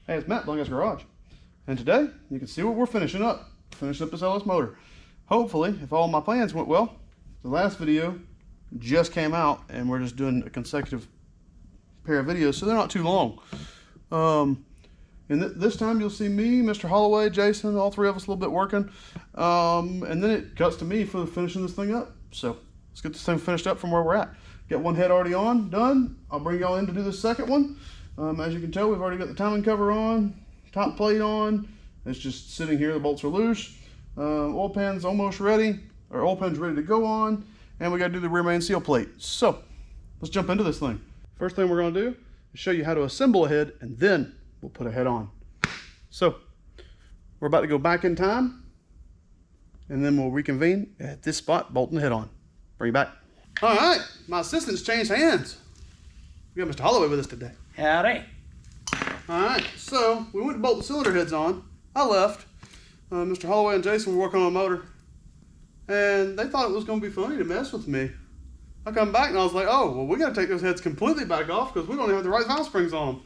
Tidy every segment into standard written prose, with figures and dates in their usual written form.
Hey, it's Matt, BlindGuysGarage. And today, you can see what we're finishing up. Finishing up this LS motor. Hopefully, if all my plans went well, the last video just came out and we're just doing a consecutive pair of videos, so they're not too long. And this time you'll see me, Mr. Holloway, Jason, all three of us a little bit working. And then it cuts to me for finishing this thing up. So let's get this thing finished up from where we're at. Got one head already on, done. I'll bring y'all in to do the second one. As you can tell, we've already got the timing cover on, top plate on. It's just sitting here, the bolts are loose. Oil pan's almost ready, or oil pan's ready to go on, and we gotta do the rear main seal plate. So, let's jump into this thing. First thing we're gonna do is show you how to assemble a head, and then we'll put a head on. So, we're about to go back in time, and then we'll reconvene at this spot, bolting the head on. Bring it back. All right, my assistant's changed hands. We got Mr. Holloway with us today. Howdy. All right, so we went to bolt the cylinder heads on. I left. Mr. Holloway and Jason were working on a motor, and they thought it was going to be funny to mess with me. I come back and I was like, oh, well, we got to take those heads completely back off because we don't even have the right valve springs on them.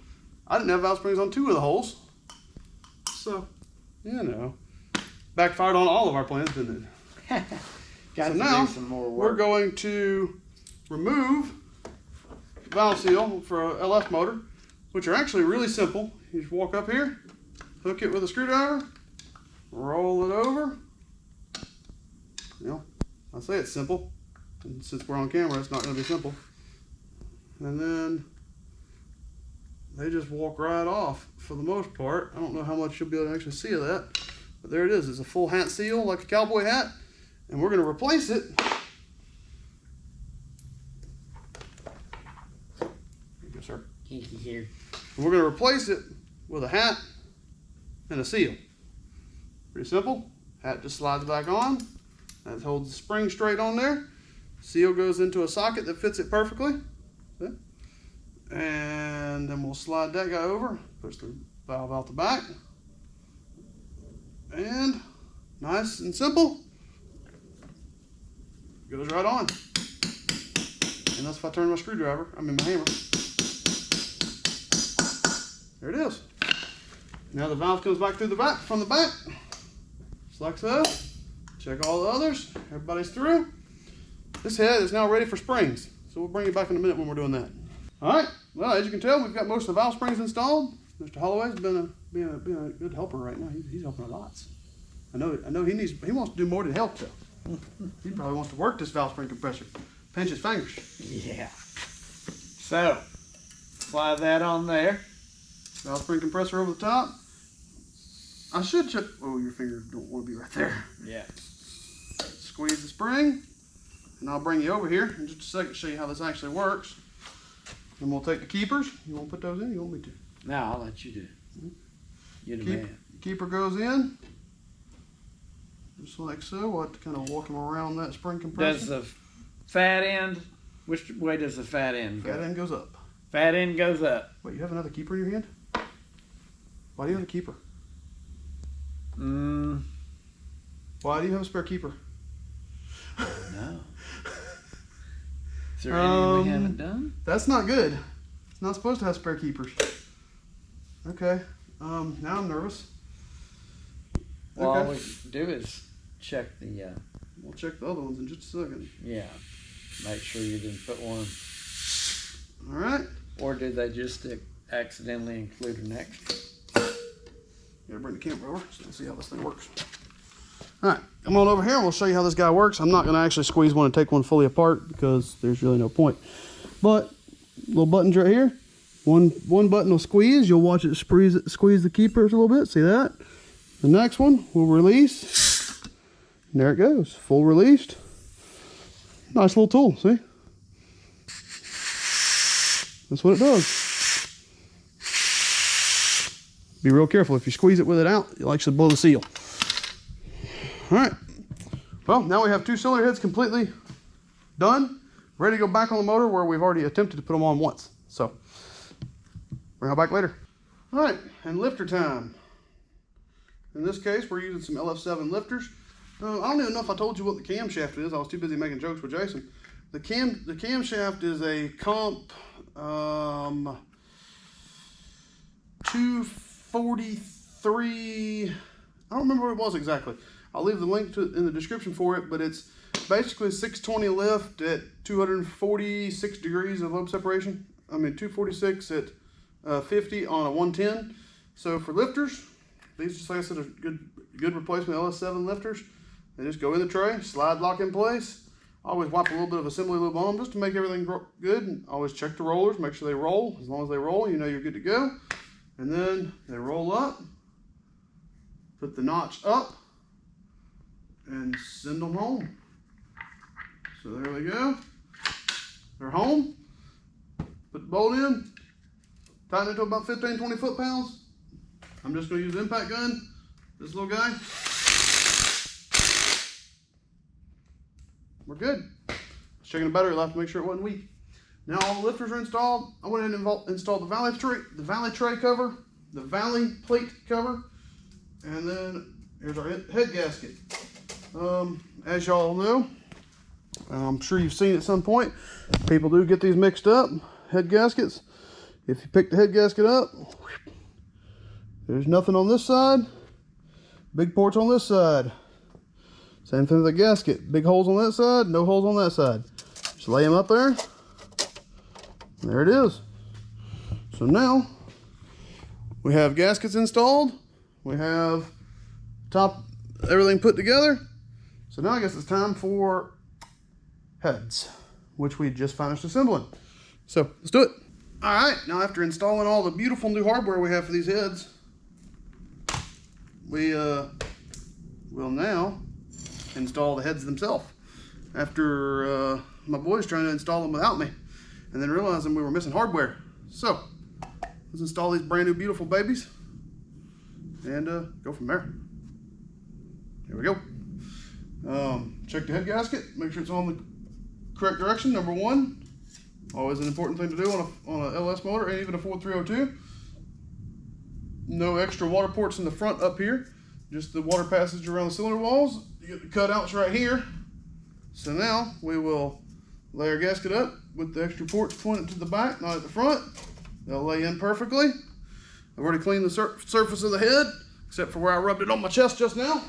I didn't have valve springs on 2 of the holes. So, you know, backfired on all of our plans, didn't it? Got so to now, do some more work. we're going to remove valve seal for a LF motor, which are actually really simple. You just walk up here, hook it with a screwdriver, roll it over. You know, I say it's simple, and since we're on camera, it's not going to be simple. And then they just walk right off for the most part. I don't know how much you'll be able to actually see of that, but there it is. It's a full hat seal, like a cowboy hat, and we're going to replace it. Sir. Kinky here. And we're going to replace it with a hat and a seal. Pretty simple. Hat just slides back on. That holds the spring straight on there. Seal goes into a socket that fits it perfectly. See? And then we'll slide that guy over. Push the valve out the back. And nice and simple. Goes right on. And that's if I turn my screwdriver, my hammer. There it is. Now the valve comes back through the back, from the back, just like so. Check all the others. Everybody's through. This head is now ready for springs, so we'll bring you back in a minute when we're doing that. All right. Well, as you can tell, we've got most of the valve springs installed. Mr. Holloway's been a good helper right now. He's helping a lot. I know he wants to do more than help though. He probably wants to work this valve spring compressor. Pinch his fingers. Yeah. So, slide that on there. Valve spring compressor over the top. I should check. Oh, your fingers don't want to be right there. Yeah. Squeeze the spring, and I'll bring you over here in just a second to show you how this actually works. And we'll take the keepers. You want to put those in? You want me to? No, I'll let you do it. You're the man. Keeper goes in, just like so. We'll have to kind of walk him around that spring compressor. Does the fat end, which way does the fat end go? Fat end goes up. Fat end goes up. Wait, you have another keeper in your hand? Why do you have a keeper? Why do you have a spare keeper? No. Is there anything we haven't done? That's not good. It's not supposed to have spare keepers. Okay. Now I'm nervous. Well, okay. all we do is check the, We'll check the other ones in just a second. yeah, make sure you didn't put one. All right. Or did they just accidentally include an extra? Gotta bring the camera over so you can see how this thing works. All right, come on over here and we'll show you how this guy works. I'm not gonna actually squeeze one and take one fully apart because there's really no point. But little buttons right here. One button will squeeze. You'll watch it squeeze the keepers a little bit. See that? The next one will release. And there it goes, full released. Nice little tool, see? That's what it does. Be real careful. If you squeeze it with it out, you'll actually blow the seal. All right. Well, now we have 2 cylinder heads completely done, ready to go back on the motor where we've already attempted to put them on once. So, bring them back later. All right, and lifter time. In this case, we're using some LF7 lifters. I don't even know if I told you what the camshaft is. I was too busy making jokes with Jason. The camshaft is a comp 2 243, I don't remember what it was exactly. I'll leave the link in the description for it, but it's basically 620 lift at 246 degrees of lobe separation. I mean 246 at 50 on a 110. So for lifters, these, just like I said, are good replacement LS7 lifters. They just go in the tray, slide lock in place. I always wipe a little bit of assembly lube on them just to make everything good. And always check the rollers, make sure they roll. As long as they roll, you know you're good to go. And then they roll up, put the notch up, and send them home. So there we go. They're home. Put the bolt in, tighten it to about 15, 20 foot-pounds. I'm just going to use the impact gun, this little guy. We're good. Checking the battery life to make sure it wasn't weak. Now all the lifters are installed. I went ahead and installed the valley tray cover, the valley plate cover, and then here's our head gasket. As y'all know, I'm sure you've seen at some point, people do get these mixed up, head gaskets. If you pick the head gasket up, there's nothing on this side, big ports on this side. Same thing with the gasket, big holes on that side, no holes on that side. Just lay them up there. There it is. So now we have gaskets installed. We have everything put together. So now I guess it's time for heads, which we just finished assembling. So let's do it. All right, now after installing all the beautiful new hardware we have for these heads, we will now install the heads themselves. After my boys trying to install them without me, and then realizing we were missing hardware. So let's install these brand new beautiful babies and go from there. Here we go. Check the head gasket, make sure it's on the correct direction. Number one, always an important thing to do on a LS motor, and even a 4302. No extra water ports in the front up here, just the water passage around the cylinder walls. You get the cutouts right here. So now we will lay our gasket up with the extra ports pointed to the back, not at the front. They'll lay in perfectly. I've already cleaned the surface of the head, except for where I rubbed it on my chest just now.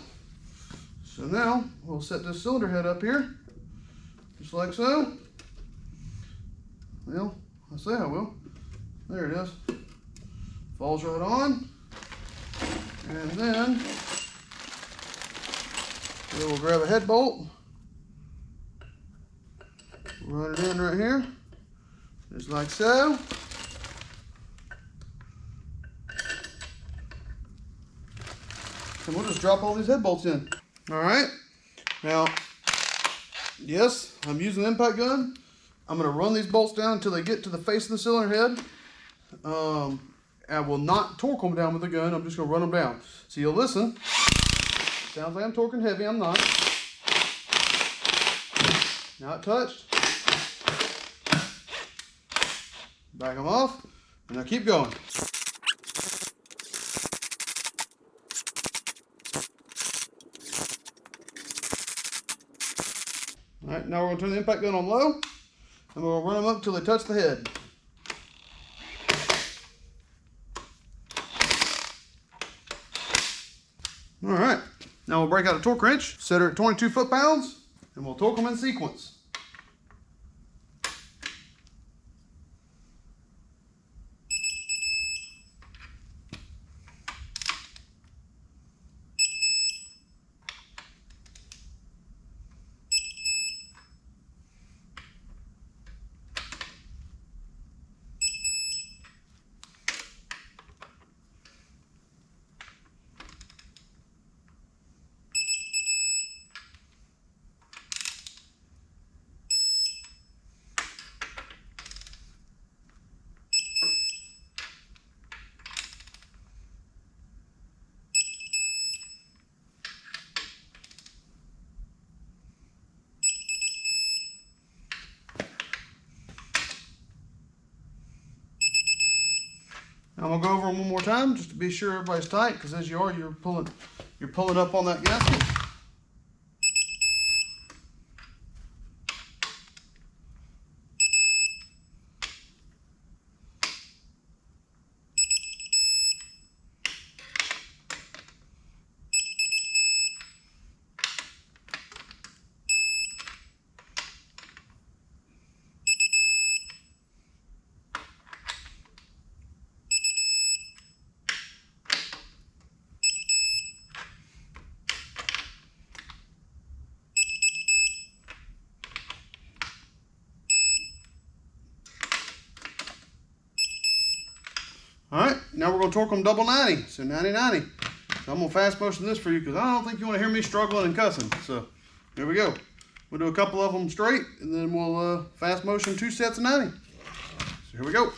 So now we'll set this cylinder head up here, just like so. Well, I say I will. There it is. Falls right on. And then we will grab a head bolt, run it in right here, just like so. And we'll just drop all these head bolts in. All right, now, yes, I'm using the impact gun. I'm gonna run these bolts down until they get to the face of the cylinder head. I will not torque them down with the gun. I'm just gonna run them down. So you'll listen. Sounds like I'm torquing heavy, I'm not. Now it touched. Back them off, and now keep going. All right, now we're gonna turn the impact gun on low, and we'll run them up until they touch the head. All right, now we'll break out a torque wrench, set her at 22 foot-pounds, and we'll torque them in sequence. I'm gonna go over them one more time just to be sure everybody's tight, because as you are, you're pulling up on that gasket. now we're going to torque them double 90, so 90-90. So I'm going to fast motion this for you because I don't think you want to hear me struggling and cussing. So here we go. We'll do a couple of them straight, and then we'll fast motion 2 sets of 90. So here we go.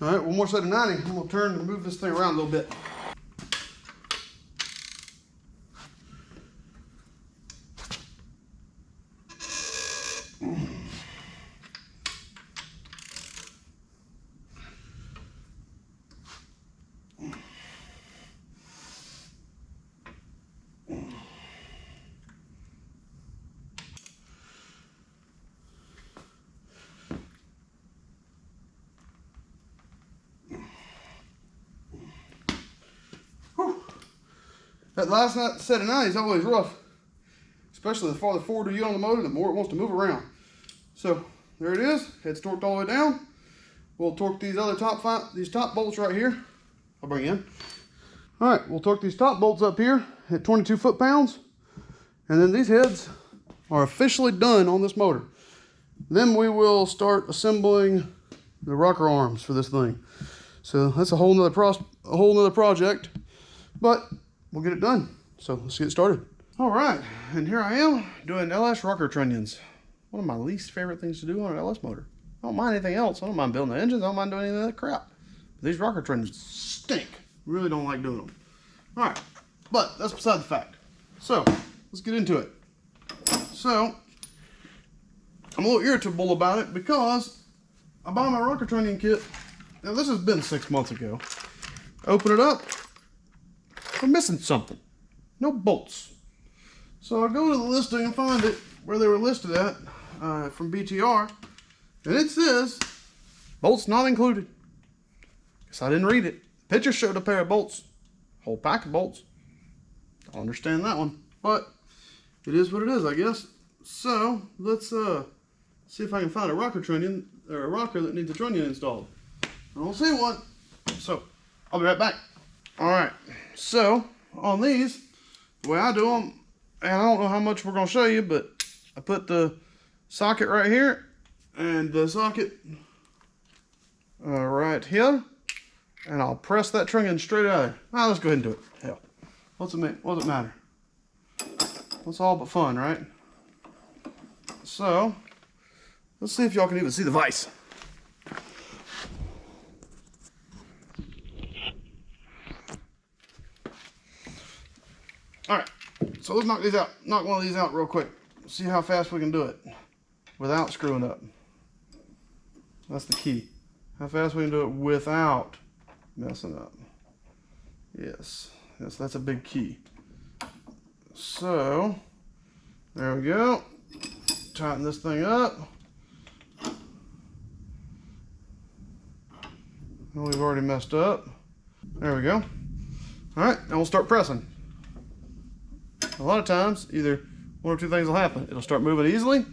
All right, one more set of 90. I'm gonna turn and move this thing around a little bit. That last set of 90 is always rough, especially the farther forward you get on the motor, the more it wants to move around. So there it is. Head's torqued all the way down. We'll torque these other top bolts right here. I'll bring in. All right, we'll torque these top bolts up here at 22 foot-pounds, and then these heads are officially done on this motor. Then we will start assembling the rocker arms for this thing. So that's a whole nother project, but we'll get it done. So let's get started. All right, and here I am doing LS rocker trunnions. One of my least favorite things to do on an LS motor. I don't mind anything else. I don't mind building the engines. I don't mind doing any of that crap. But these rocker trunnions stink. Really don't like doing them. All right, but that's beside the fact. So let's get into it. So I'm a little irritable about it because I buy my rocker trunnion kit. Now this has been 6 months ago. Open it up. We're missing something. No bolts. So I go to the listing and find it where they were listed at from BTR, and it says bolts not included. Guess I didn't read it. Picture showed a pair of bolts, whole pack of bolts. Don't understand that one, but it is what it is, I guess. So let's see if I can find a rocker trunnion or a rocker that needs a trunnion installed. I don't see one, so I'll be right back. All right, so on these, the way I do them, and I don't know how much we're gonna show you, but I put the socket right here and the socket right here, and I'll press that trunnion straight out of there. Now let's go ahead and do it. Hell, what's it matter? It's all but fun, right? So let's see if y'all can even see the vise. All right, so let's knock these out. Knock one of these out real quick. See how fast we can do it without screwing up. That's the key. How fast we can do it without messing up. Yes, that's a big key. So there we go. Tighten this thing up. Oh, we've already messed up. There we go. All right, now we'll start pressing. A lot of times, either one or two things will happen. It'll start moving easily,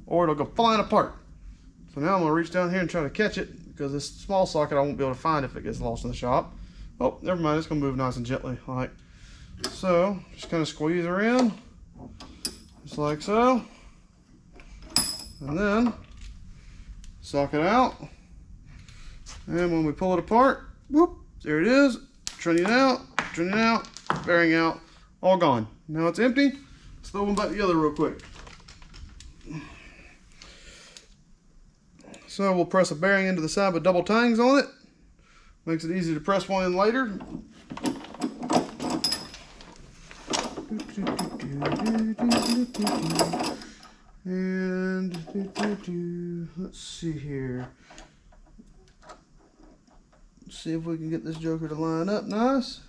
or it'll go flying apart. So now I'm gonna reach down here and try to catch it, because this small socket I won't be able to find if it gets lost in the shop. Oh, never mind, it's gonna move nice and gently. Like so, just kind of squeeze her in, just like so. And then, sock it out. And when we pull it apart, whoop, there it is. Trunnion out, bearing out, all gone. Now it's empty. Let's throw them back together real quick. So we'll press a bearing into the side with double tangs on it. Makes it easy to press one in later. And let's see here. Let's see if we can get this joker to line up nice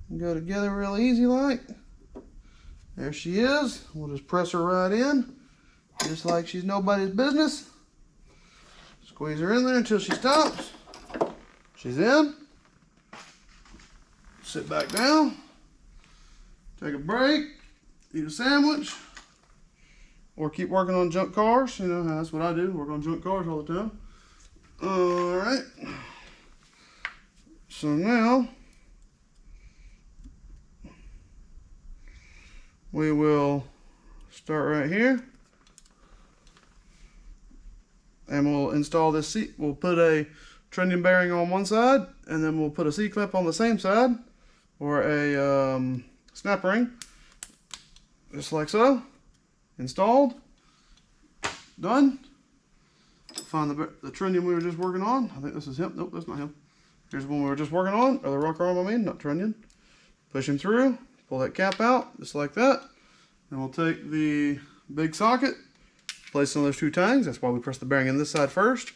and go together real easy like. There she is. We'll just press her right in, just like she's nobody's business. Squeeze her in there until she stops. She's in. Sit back down. Take a break. Eat a sandwich. Or keep working on junk cars. You know, that's what I do. Work on junk cars all the time. Alright. So now we will start right here. And we'll install this seat. We'll put a trunnion bearing on one side, and then we'll put a C-clip on the same side, or a snap ring, just like so. Installed. Done. Find the trunnion we were just working on. I think this is him. Nope, that's not him. Here's the one we were just working on, or the rocker arm, I mean, not trunnion. Push him through. Pull that cap out, just like that. And we'll take the big socket, place it on those two tangs. That's why we press the bearing in this side first.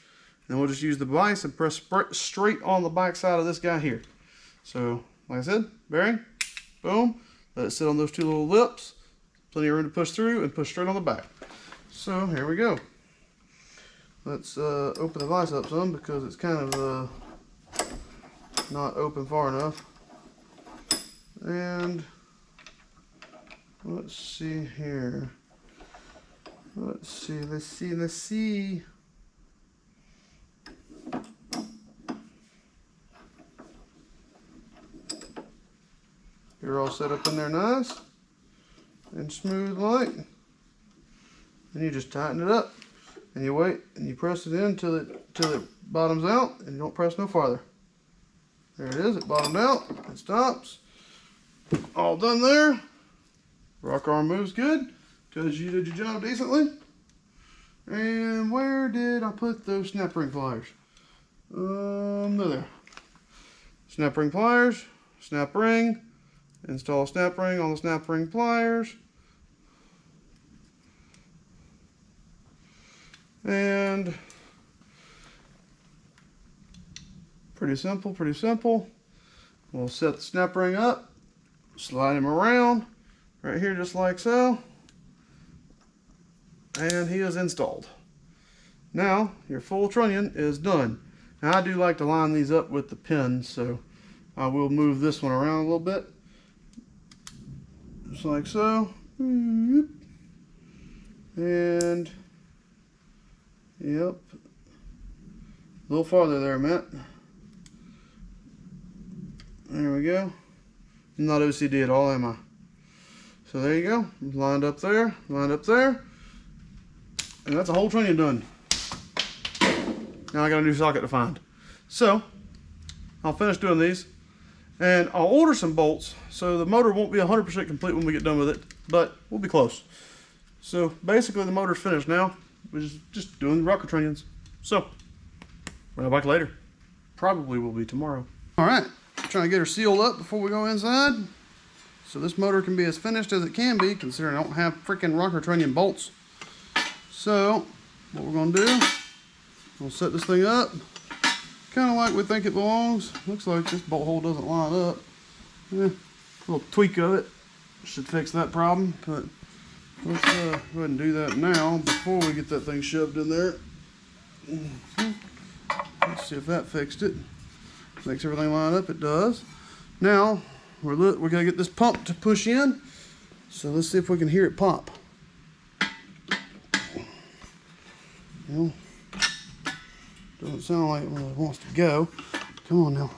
And we'll just use the vise and press straight on the back side of this guy here. So, like I said, bearing, boom. Let it sit on those two little lips. Plenty of room to push through and push straight on the back. So, here we go. Let's open the vise up some because it's kind of not open far enough. And let's see here. Let's see. You're all set up in there nice and smooth like. And you just tighten it up. And you wait and you press it in till it bottoms out, and you don't press no farther. There it is, it bottomed out, it stops. All done there. Rock arm moves good because you did your job decently. And where did I put those snap ring pliers? There. Snap ring pliers, snap ring, install snap ring on the snap ring pliers. And pretty simple. We'll set the snap ring up, slide him around right here just like so, and he is installed. Now your full trunnion is done. Now I do like to line these up with the pins, so I will move this one around a little bit, just like so, and yep, a little farther there, Matt. There we go. I'm not OCD at all, am I? So there you go. Lined up there, and that's a whole trunnion done. Now I got a new socket to find. So I'll finish doing these, and I'll order some bolts. So the motor won't be 100% complete when we get done with it, but we'll be close. So basically the motor's finished now. We're just doing the rocker trunnions. So we'll be back later. Probably will be tomorrow. All right, trying to get her sealed up before we go inside, so this motor can be as finished as it can be, considering I don't have freaking rocker trunnion bolts. So what we're gonna do, we'll set this thing up kind of like we think it belongs. Looks like this bolt hole doesn't line up. A little tweak of it should fix that problem, but let's go ahead and do that now before we get that thing shoved in there. Let's see if that fixed it. Makes everything line up. It does. Now we're gonna get this pump to push in. So let's see if we can hear it pop. Well, doesn't sound like it really wants to go. Come on now.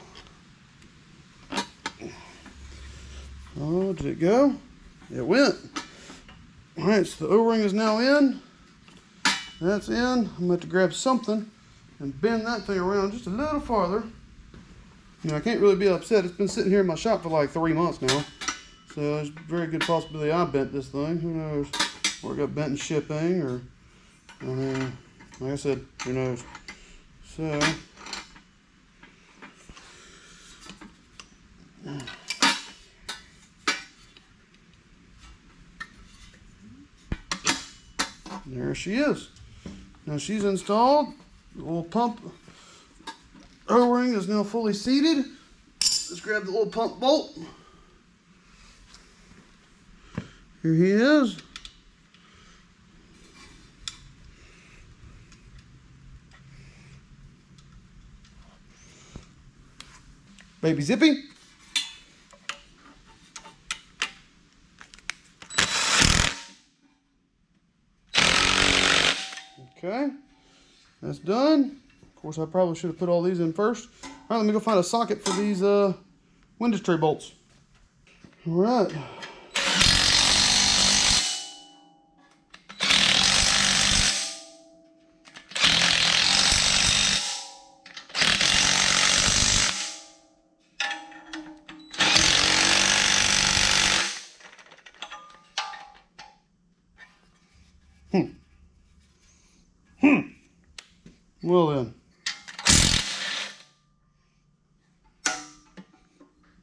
Oh, did it go? It went. All right, so the O-ring is now in. That's in. I'm going to have to grab something and bend that thing around just a little farther. You know, I can't really be upset. It's been sitting here in my shop for like 3 months now. So there's a very good possibility I bent this thing. Who knows? Or it got bent in shipping, or, I mean, like I said, who knows? So, there she is. Now she's installed. The little pump O-ring is now fully seated. Let's grab the little pump bolt. Here he is. Baby Zippy. Okay, that's done. Of course, I probably should have put all these in first. All right, let me go find a socket for these window tray bolts. All right. Well then.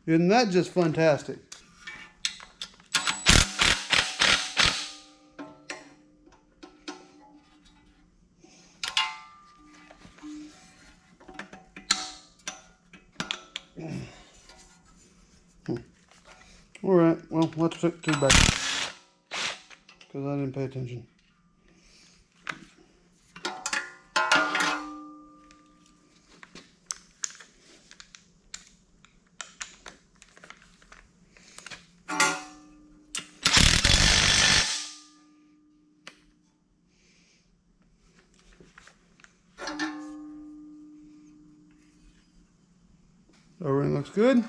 Isn't that just fantastic? All right, well, we'll have to put two back because I didn't pay attention. Everything looks good.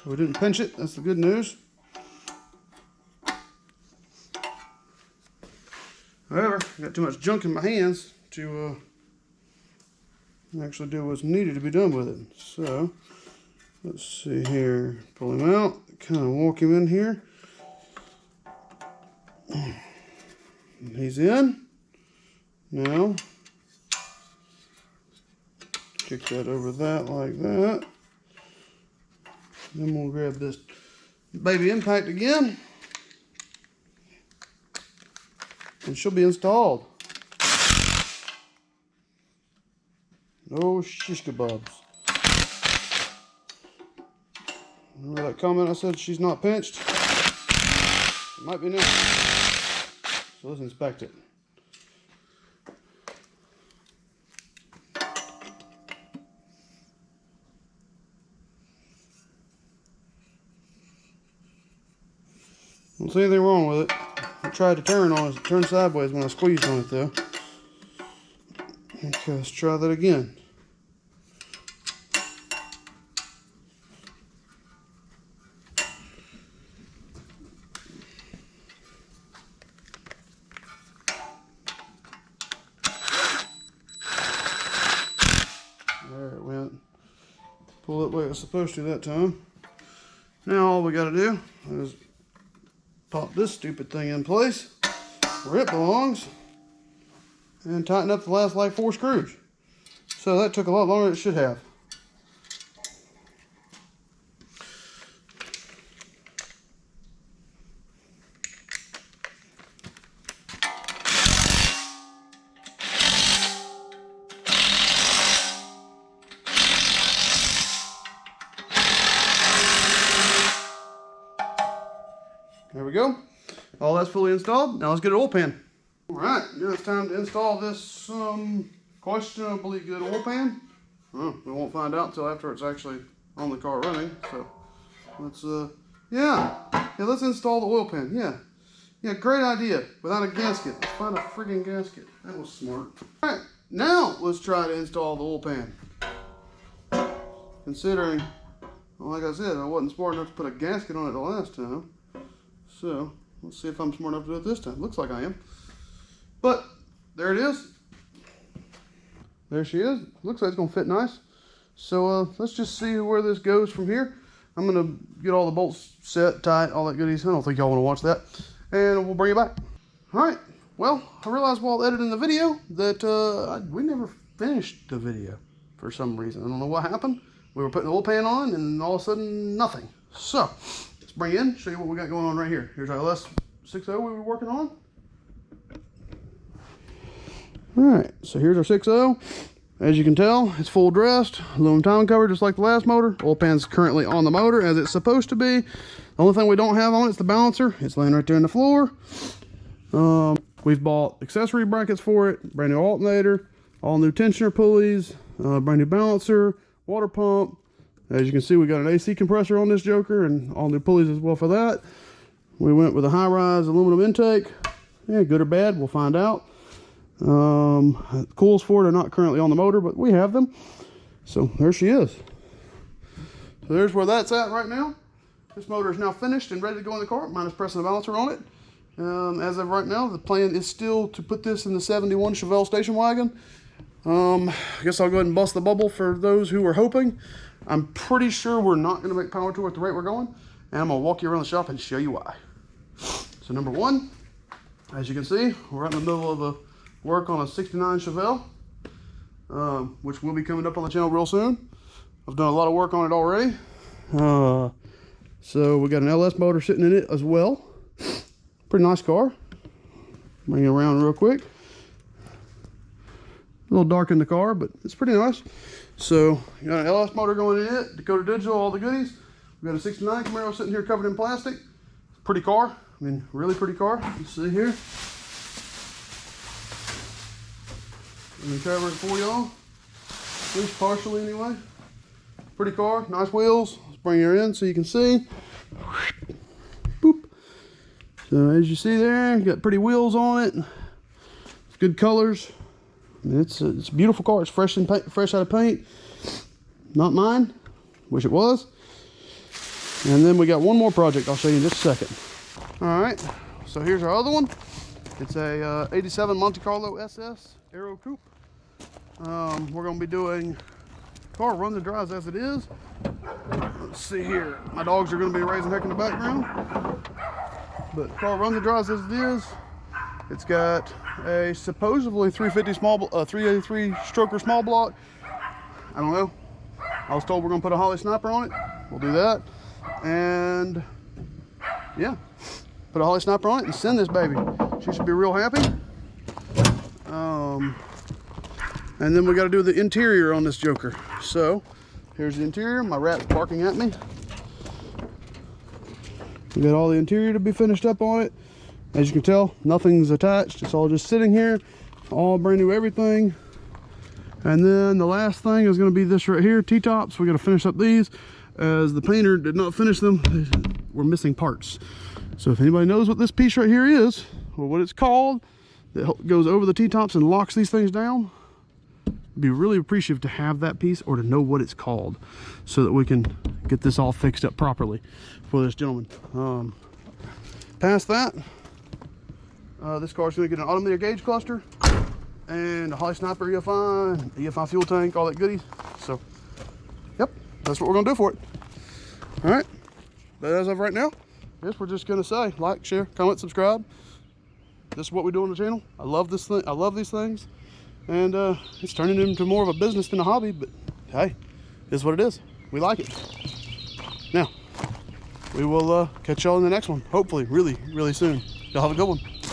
So we didn't pinch it. That's the good news. However, I got too much junk in my hands to actually do what's needed to be done with it. So, let's see here. Pull him out. Kind of walk him in here. He's in. Now, kick that over that like that. Then we'll grab this baby impact again. And she'll be installed. No shish kebabs. Remember that comment I said she's not pinched? It might be now. So let's inspect it. Don't see anything wrong with it. I tried to turn on it. It turned sideways when I squeezed on it though. Okay, let's try that again. There it went. Pull it the way it was supposed to that time. Now all we got to do is pop this stupid thing in place where it belongs and tighten up the last like 4 screws. So that took a lot longer than it should have. There we go. All that's fully installed. Now let's get an oil pan. All right, now it's time to install this questionably good oil pan. Oh, we won't find out until after it's actually on the car running. So let's let's install the oil pan. Yeah, great idea. Without a gasket, let's find a friggin' gasket. That was smart. All right, now let's try to install the oil pan. Considering, well, like I said, I wasn't smart enough to put a gasket on it the last time. So, let's see if I'm smart enough to do it this time. Looks like I am. But, there it is. There she is. Looks like it's going to fit nice. So, let's just see where this goes from here. I'm going to get all the bolts set, tight, all that goodies. I don't think y'all want to watch that. And we'll bring it back. Alright. Well, I realized while editing the video that we never finished the video for some reason. I don't know what happened. We were putting the oil pan on and all of a sudden nothing. So, let's bring it in, show you what we got going on right here. Here's our LS60 we were working on. Alright, so here's our 6.0. As you can tell, it's full dressed, aluminum timing cover just like the last motor. Oil pan's currently on the motor as it's supposed to be. The only thing we don't have on it is the balancer. It's laying right there on the floor. We've bought accessory brackets for it, brand new alternator, all new tensioner pulleys, brand new balancer, water pump. As you can see, we got an AC compressor on this joker and all new pulleys as well for that. We went with a high-rise aluminum intake. Yeah, good or bad, we'll find out. Coils for it are not currently on the motor, but we have them. So there she is. So there's where that's at right now. This motor is now finished and ready to go in the car, minus pressing the balancer on it. As of right now, the plan is still to put this in the 71 Chevelle station wagon. I guess I'll go ahead and bust the bubble for those who were hoping. I'm pretty sure we're not going to make power to it at the rate we're going, and I'm going to walk you around the shop and show you why. So number one, as you can see, we're right in the middle of a work on a 69 Chevelle, which will be coming up on the channel real soon. I've done a lot of work on it already. So we got an LS motor sitting in it as well. Pretty nice car. Bring it around real quick. A little dark in the car, but it's pretty nice. So you got an LS motor going in it, Dakota Digital, all the goodies. We got a 69 Camaro sitting here covered in plastic. Pretty car. I mean, really pretty car. You see here. Let me cover it for y'all. At least partially anyway. Pretty car, nice wheels. Let's bring her in so you can see. Boop. So as you see there, got pretty wheels on it. It's good colors. I mean, it's a beautiful car. It's fresh out of paint. Not mine. Wish it was. And then we got one more project I'll show you in just a second. All right. So here's our other one. It's a 87 Monte Carlo SS Aero Coupe. We're going to be doing car runs and drives as it is. Let's see here. My dogs are going to be raising heck in the background. But car runs and drives as it is. It's got a supposedly 383 stroker small block. I don't know. I was told we're going to put a Holly Sniper on it. We'll do that. And yeah, put a Holly Sniper on it and send this baby. She should be real happy. And then we got to do the interior on this joker. So here's the interior. My rat's barking at me. We got all the interior to be finished up on it. As you can tell, nothing's attached. It's all just sitting here, all brand new everything. And then the last thing is going to be this right here, T-tops. We got to finish up these, as the painter did not finish them. We're missing parts. So if anybody knows what this piece right here is, or what it's called, that goes over the T-tops and locks these things down, I'd be really appreciative to have that piece, or to know what it's called, so that we can get this all fixed up properly for this gentleman. Past that, this car's going to get an automated gauge cluster and a Holly Sniper EFI fuel tank, all that goodies. So, yep, that's what we're going to do for it. All right, but as of right now, I guess we're just going to say like, share, comment, subscribe. This is what we do on the channel. I love this thing. I love these things, and it's turning into more of a business than a hobby. But hey, it is what it is. We like it. Now, we will catch y'all in the next one. Hopefully, really, really soon. Y'all have a good one.